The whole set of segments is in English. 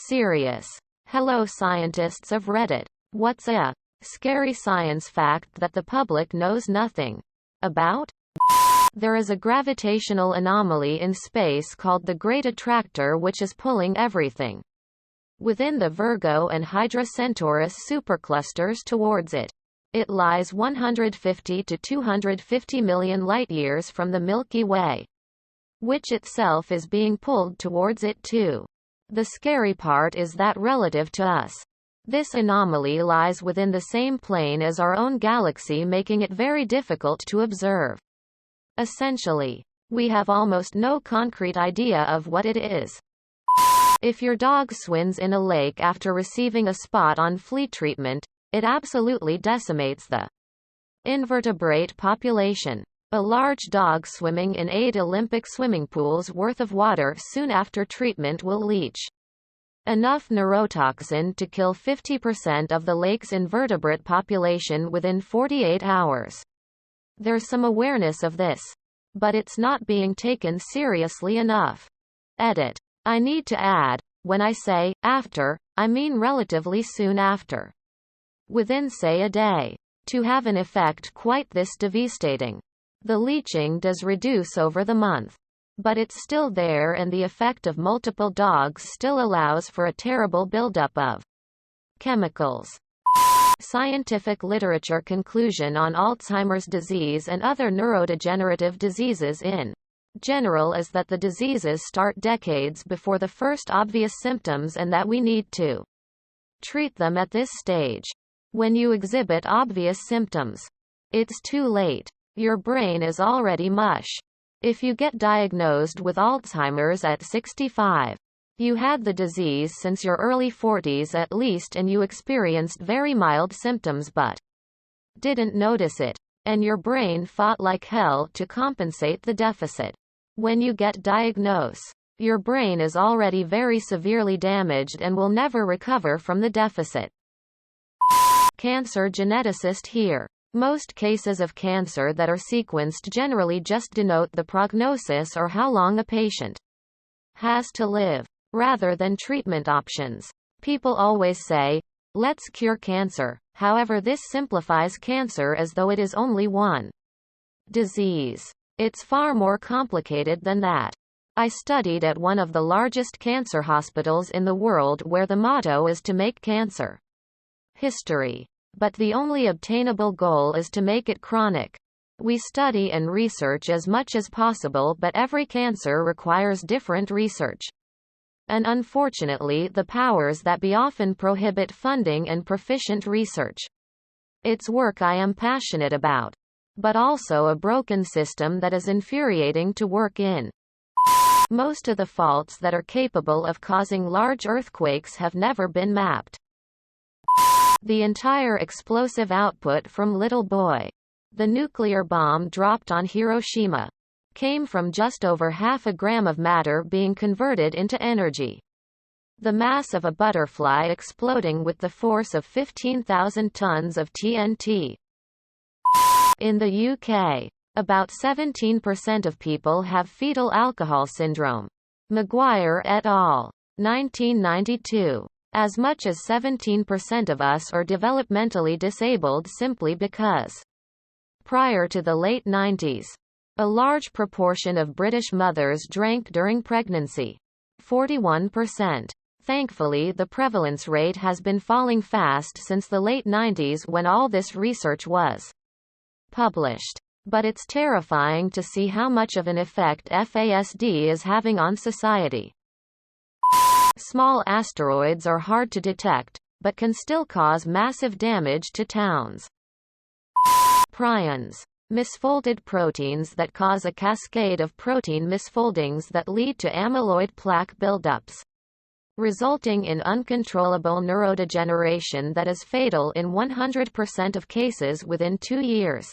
Serious. Hello scientists of Reddit. What's a scary science fact that the public knows nothing about? There is a gravitational anomaly in space called the Great Attractor which is pulling everything within the Virgo and Hydra Centaurus superclusters towards it. It lies 150 to 250 million light-years from the Milky Way, which itself is being pulled towards it too. The scary part is that relative to us, this anomaly lies within the same plane as our own galaxy, making it very difficult to observe. Essentially, we have almost no concrete idea of what it is. If your dog swims in a lake after receiving a spot on flea treatment, it absolutely decimates the invertebrate population. A large dog swimming in 8 Olympic swimming pools worth of water soon after treatment will leach enough neurotoxin to kill 50% of the lake's invertebrate population within 48 hours. There's some awareness of this, but it's not being taken seriously enough. Edit. I need to add, when I say after, I mean relatively soon after. Within say a day. To have an effect quite this devastating, the leaching does reduce over the month. But it's still there, and the effect of multiple dogs still allows for a terrible buildup of chemicals. Scientific literature conclusion on Alzheimer's disease and other neurodegenerative diseases in general is that the diseases start decades before the first obvious symptoms and that we need to treat them at this stage. When you exhibit obvious symptoms, it's too late. Your brain is already mush. If you get diagnosed with Alzheimer's at 65, you had the disease since your early 40s at least, and you experienced very mild symptoms but didn't notice it, and your brain fought like hell to compensate the deficit. When you get diagnosed, your brain is already very severely damaged and will never recover from the deficit. Cancer geneticist here. Most cases of cancer that are sequenced generally just denote the prognosis or how long a patient has to live, rather than treatment options. People always say, let's cure cancer. However, this simplifies cancer as though it is only one disease. It's far more complicated than that. I studied at one of the largest cancer hospitals in the world where the motto is to make cancer history. But the only obtainable goal is to make it chronic. We study and research as much as possible, but every cancer requires different research. And unfortunately, the powers that be often prohibit funding and proficient research. It's work I am passionate about, but also a broken system that is infuriating to work in. Most of the faults that are capable of causing large earthquakes have never been mapped. The entire explosive output from Little Boy, the nuclear bomb dropped on Hiroshima, came from just over half a gram of matter being converted into energy. The mass of a butterfly exploding with the force of 15,000 tons of TNT. In the UK, about 17% of people have fetal alcohol syndrome. Maguire et al. 1992. As much as 17% of us are developmentally disabled simply because, prior to the late 90s, a large proportion of British mothers drank during pregnancy. 41%. Thankfully, the prevalence rate has been falling fast since the late 90s when all this research was published. But it's terrifying to see how much of an effect FASD is having on society. Small asteroids are hard to detect, but can still cause massive damage to towns. Prions. Misfolded proteins that cause a cascade of protein misfoldings that lead to amyloid plaque buildups, resulting in uncontrollable neurodegeneration that is fatal in 100% of cases within 2 years.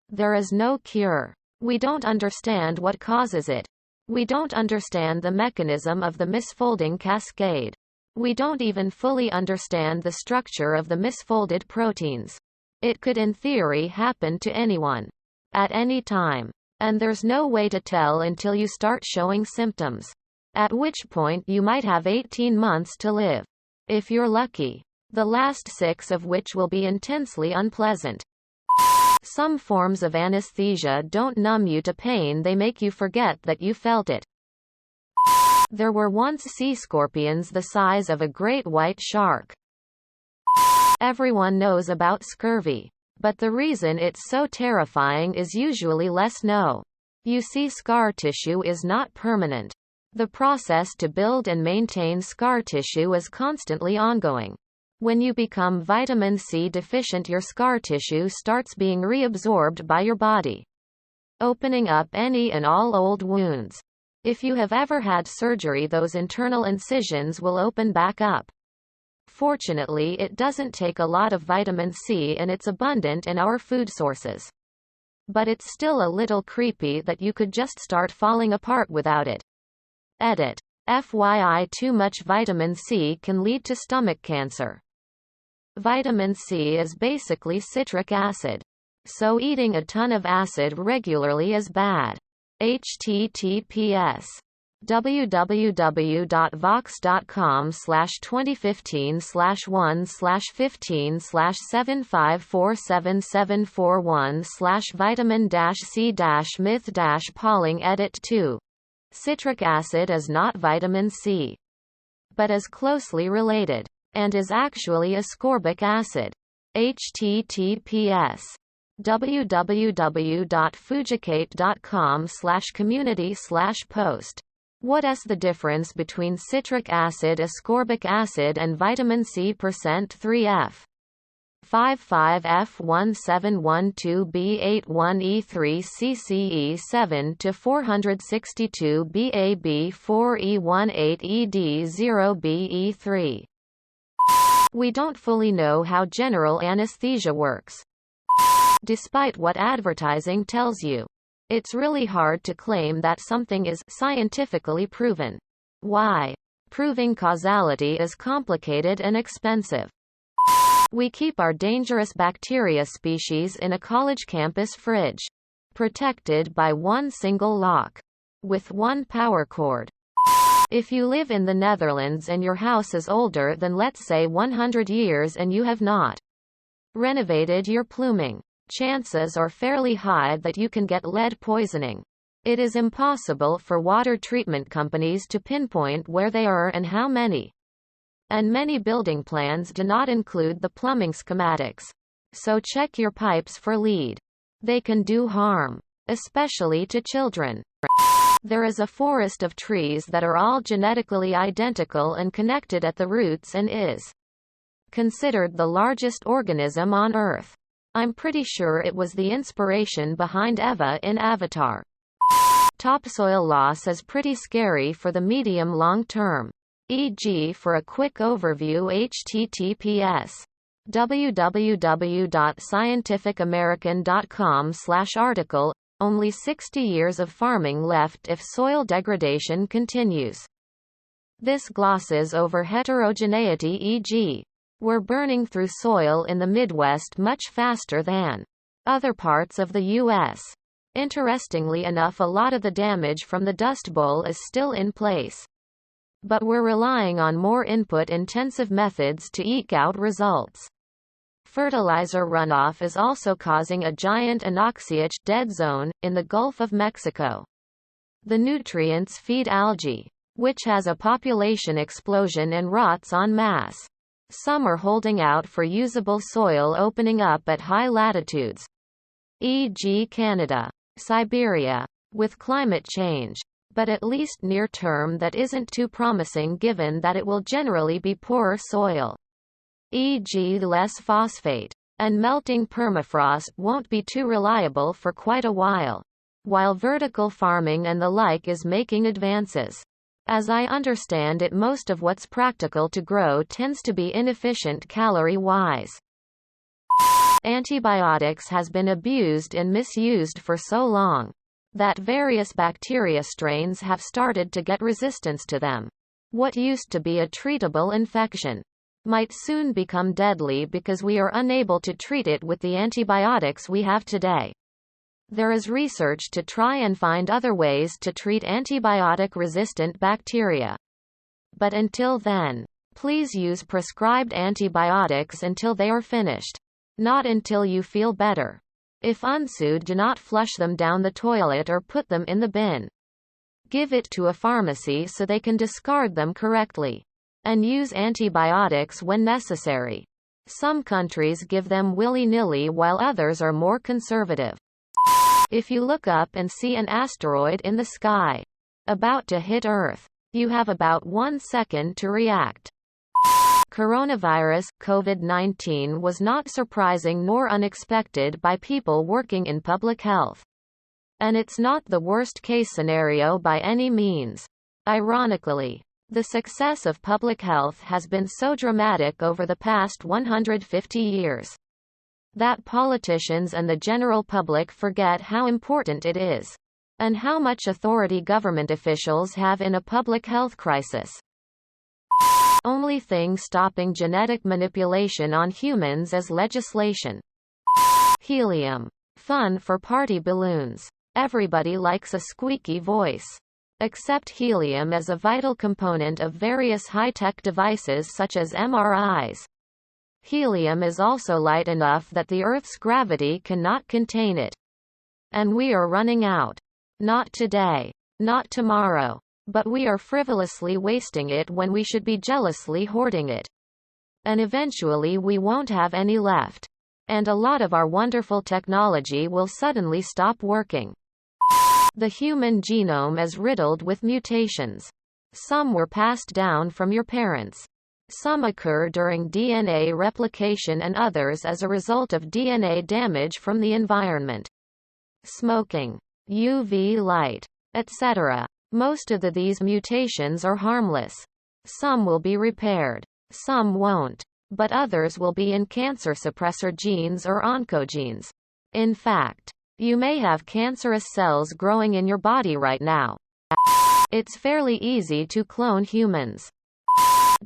There is no cure. We don't understand what causes it. We don't understand the mechanism of the misfolding cascade. We don't even fully understand the structure of the misfolded proteins. It could in theory happen to anyone, at any time. And there's no way to tell until you start showing symptoms. at which point you might have 18 months to live. If you're lucky. The last 6 of which will be intensely unpleasant. Some forms of anesthesia don't numb you to pain, they make you forget that you felt it. There were once sea scorpions the size of a great white shark. Everyone knows about scurvy. But the reason it's so terrifying is usually less known. You see, scar tissue is not permanent. The process to build and maintain scar tissue is constantly ongoing. When you become vitamin C deficient, your scar tissue starts being reabsorbed by your body, opening up any and all old wounds. If you have ever had surgery, those internal incisions will open back up. Fortunately, it doesn't take a lot of vitamin C and it's abundant in our food sources. But it's still a little creepy that you could just start falling apart without it. Edit. FYI, too much vitamin C can lead to stomach cancer. Vitamin C is basically citric acid. So eating a ton of acid regularly is bad. https www.vox.com/2015/1/15/7547741/vitamin-c-myth-pauling edit 2. Citric acid is not vitamin C, but is closely related, and is actually ascorbic acid. https www.fujicate.com/community/post. What's the difference between citric acid, ascorbic acid and vitamin C %3F? 55F17122B81E3CCE7-462BAB4E18ED0BE3. We don't fully know how general anesthesia works. Despite what advertising tells you, it's really hard to claim that something is scientifically proven. Why? Proving causality is complicated and expensive. We keep our dangerous bacteria species in a college campus fridge, protected by one single lock, with one power cord. If you live in the Netherlands and your house is older than, let's say, 100 years and you have not renovated your plumbing, chances are fairly high that you can get lead poisoning. It is impossible for water treatment companies to pinpoint where they are and how many. And many building plans do not include the plumbing schematics. So check your pipes for lead. They can do harm, especially to children. There is a forest of trees that are all genetically identical and connected at the roots and is considered the largest organism on Earth. I'm pretty sure it was the inspiration behind Eva in Avatar. Topsoil loss is pretty scary for the medium-long term. E.g., for a quick overview, https www.scientificamerican.com/article, only 60 years of farming left if soil degradation continues. This glosses over heterogeneity, e.g., we're burning through soil in the Midwest much faster than other parts of the U.S. Interestingly enough, a lot of the damage from the Dust Bowl is still in place. But we're relying on more input-intensive methods to eke out results. Fertilizer runoff is also causing a giant anoxic dead zone in the Gulf of Mexico. The nutrients feed algae, which has a population explosion and rots en masse. Some are holding out for usable soil opening up at high latitudes, e.g. Canada, Siberia, with climate change. But at least near term that isn't too promising, given that it will generally be poorer soil, e.g. less phosphate, and melting permafrost won't be too reliable for quite a while vertical farming and the like is making advances. As I understand it, most of what's practical to grow tends to be inefficient calorie-wise. Antibiotics has been abused and misused for so long that various bacteria strains have started to get resistance to them. What used to be a treatable infection might soon become deadly because we are unable to treat it with the antibiotics we have today. There is research to try and find other ways to treat antibiotic-resistant bacteria. But until then, please use prescribed antibiotics until they are finished. Not until you feel better. If unsued, do not flush them down the toilet or put them in the bin. Give it to a pharmacy so they can discard them correctly. And use antibiotics when necessary. Some countries give them willy-nilly while others are more conservative. If you look up and see an asteroid in the sky, about to hit Earth, you have about 1 second to react. Coronavirus, COVID-19 was not surprising nor unexpected by people working in public health. And it's not the worst-case scenario by any means. Ironically, the success of public health has been so dramatic over the past 150 years that politicians and the general public forget how important it is, and how much authority government officials have in a public health crisis. Only thing stopping genetic manipulation on humans is legislation. Helium. Fun for party balloons. Everybody likes a squeaky voice. Except helium is a vital component of various high-tech devices such as MRIs. Helium is also light enough that the Earth's gravity cannot contain it. And we are running out. Not today. Not tomorrow. But we are frivolously wasting it when we should be jealously hoarding it. And eventually we won't have any left. And a lot of our wonderful technology will suddenly stop working. The human genome is riddled with mutations. Some were passed down from your parents. Some occur during DNA replication and others as a result of DNA damage from the environment. Smoking, UV light, etc. Most of these mutations are harmless. Some will be repaired. Some won't. But others will be in cancer suppressor genes or oncogenes. In fact, you may have cancerous cells growing in your body right now. It's fairly easy to clone humans.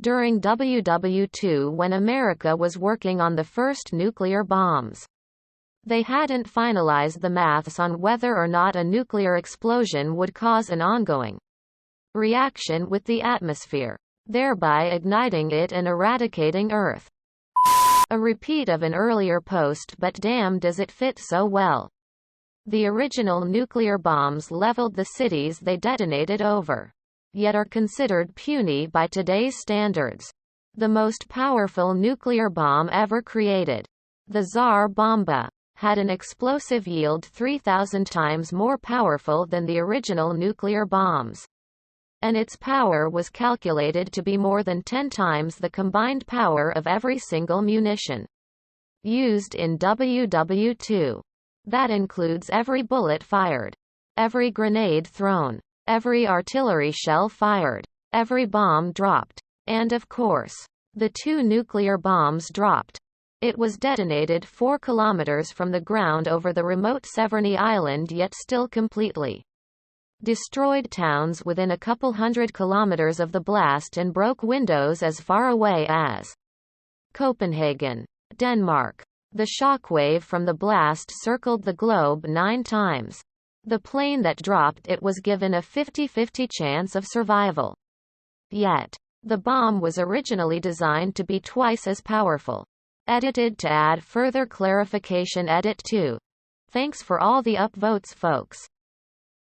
During WW2, when America was working on the first nuclear bombs, they hadn't finalized the maths on whether or not a nuclear explosion would cause an ongoing reaction with the atmosphere, thereby igniting it and eradicating Earth. A repeat of an earlier post, but damn does it fit so well. The original nuclear bombs leveled the cities they detonated over, yet are considered puny by today's standards. The most powerful nuclear bomb ever created, the Tsar Bomba, had an explosive yield 3,000 times more powerful than the original nuclear bombs. And its power was calculated to be more than 10 times the combined power of every single munition used in WW2. That includes every bullet fired, every grenade thrown, every artillery shell fired, every bomb dropped, and of course, the 2 nuclear bombs dropped. It was detonated 4 kilometers from the ground over the remote Severny Island, yet still completely destroyed towns within a couple hundred kilometers of the blast and broke windows as far away as Copenhagen, Denmark. The shockwave from the blast circled the globe 9 times. The plane that dropped it was given a 50-50 chance of survival. Yet, the bomb was originally designed to be twice as powerful. Edited to add further clarification. Edit 2. Thanks for all the upvotes, folks.